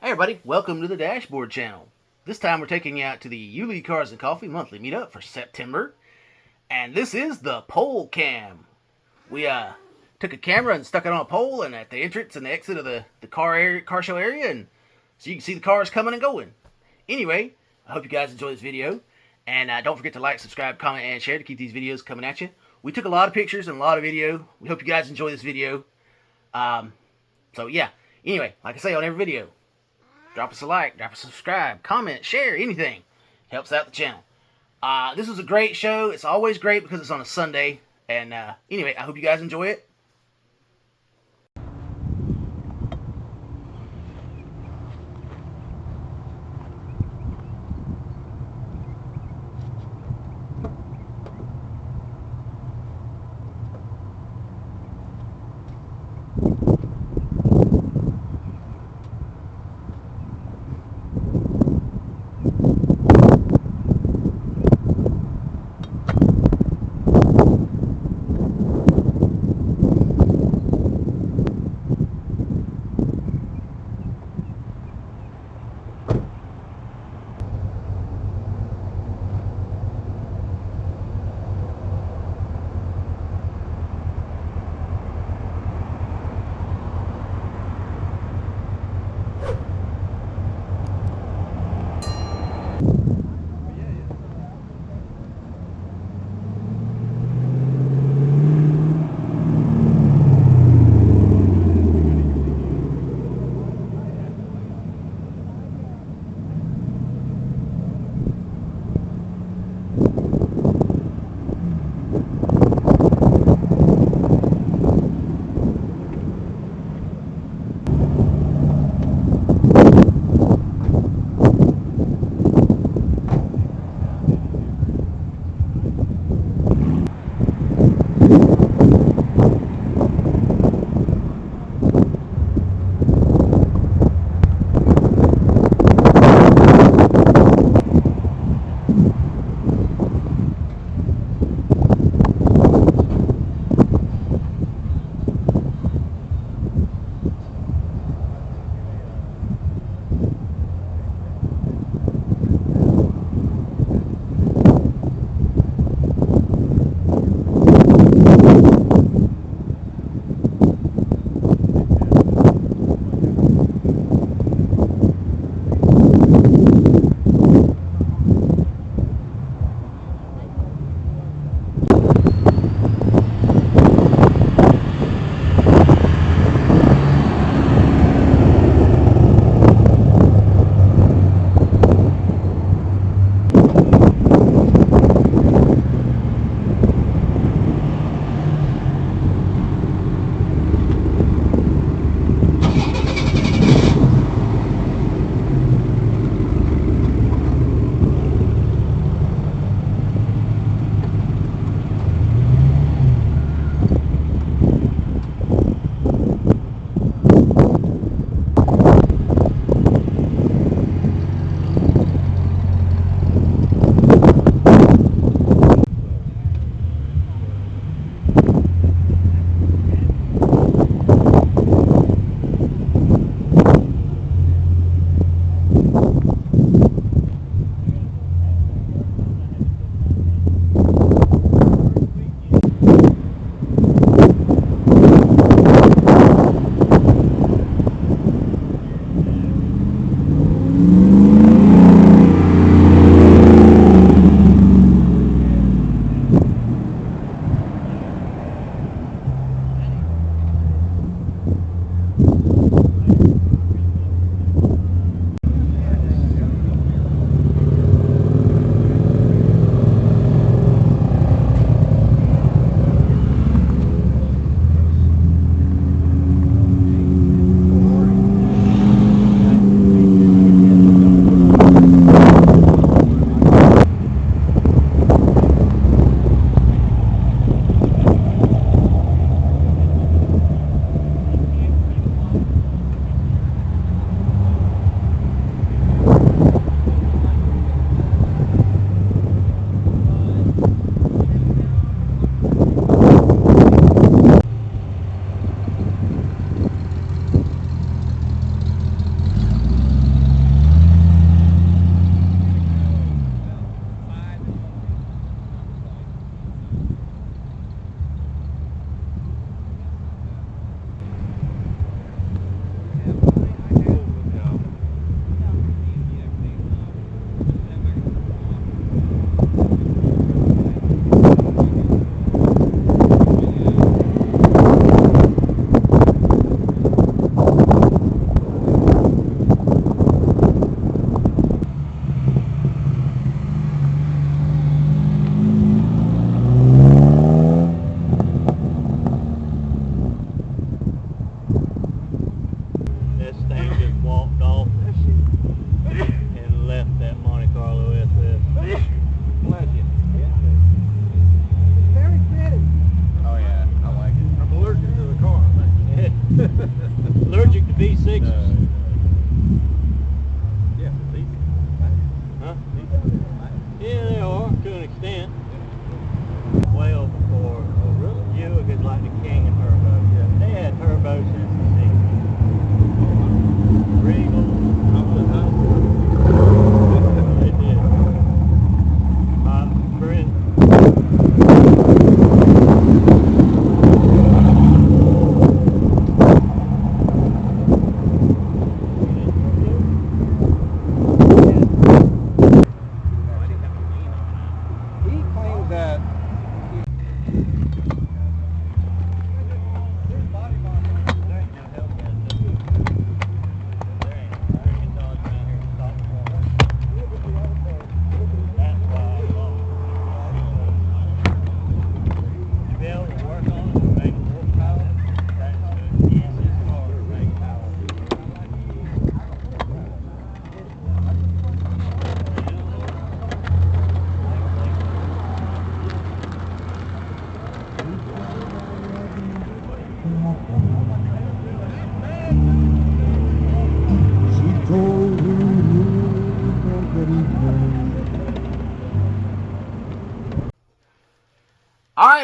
Hey everybody, welcome to the Dashboard channel. This time we're taking you out to the Yulee Cars Coffee monthly meetup for September. And this is the pole cam. We took a camera and stuck it on a pole and at the entrance and the exit of the car show area, and so you can see the cars coming and going. Anyway, I hope you guys enjoy this video. And don't forget to like, subscribe, comment, and share to keep these videos coming at you. We took a lot of pictures and a lot of video. We hope you guys enjoy this video. So yeah, anyway, like I say on every video, drop us a like, drop us a subscribe, comment, share, anything. Helps out the channel. This was a great show. It's always great because it's on a Sunday. And anyway, I hope you guys enjoy it.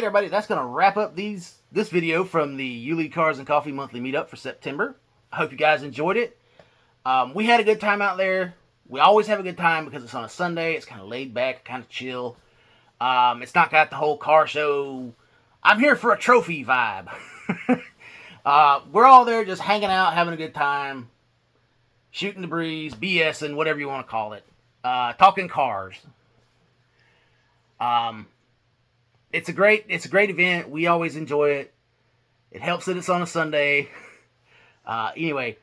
right, everybody, that's going to wrap up this video from the Yulee Cars and Coffee monthly meetup for September. I hope you guys enjoyed it. We had a good time out there. We always have a good time because it's on a Sunday. It's kind of laid back, kind of chill. It's not got the whole car show, I'm here for a trophy vibe. We're all there just hanging out, having a good time, shooting the breeze, BSing, whatever you want to call it. Talking cars. It's a great event. We always enjoy it. It helps that it's on a Sunday. Anyway,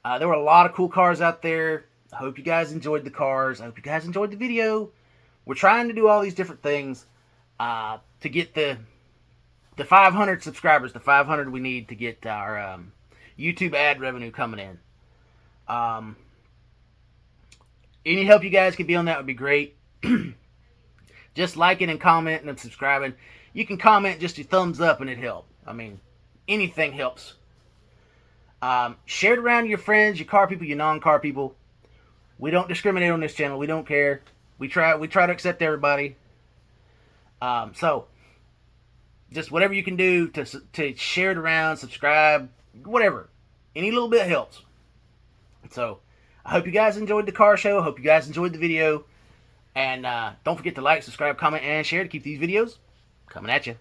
there were a lot of cool cars out there. I hope you guys enjoyed the cars. I hope you guys enjoyed the video. We're trying to do all these different things to get the 500 subscribers, the 500 we need to get our YouTube ad revenue coming in. Any help you guys could be on that would be great. Just liking and commenting and subscribing. You can comment just your thumbs up and it helps. I mean, anything helps. Share it around to your friends, your car people, your non-car people. We don't discriminate on this channel. We don't care. We try to accept everybody. So, just whatever you can do to share it around, subscribe, whatever. Any little bit helps. So, I hope you guys enjoyed the car show. I hope you guys enjoyed the video. And don't forget to like, subscribe, comment, and share to keep these videos coming at you.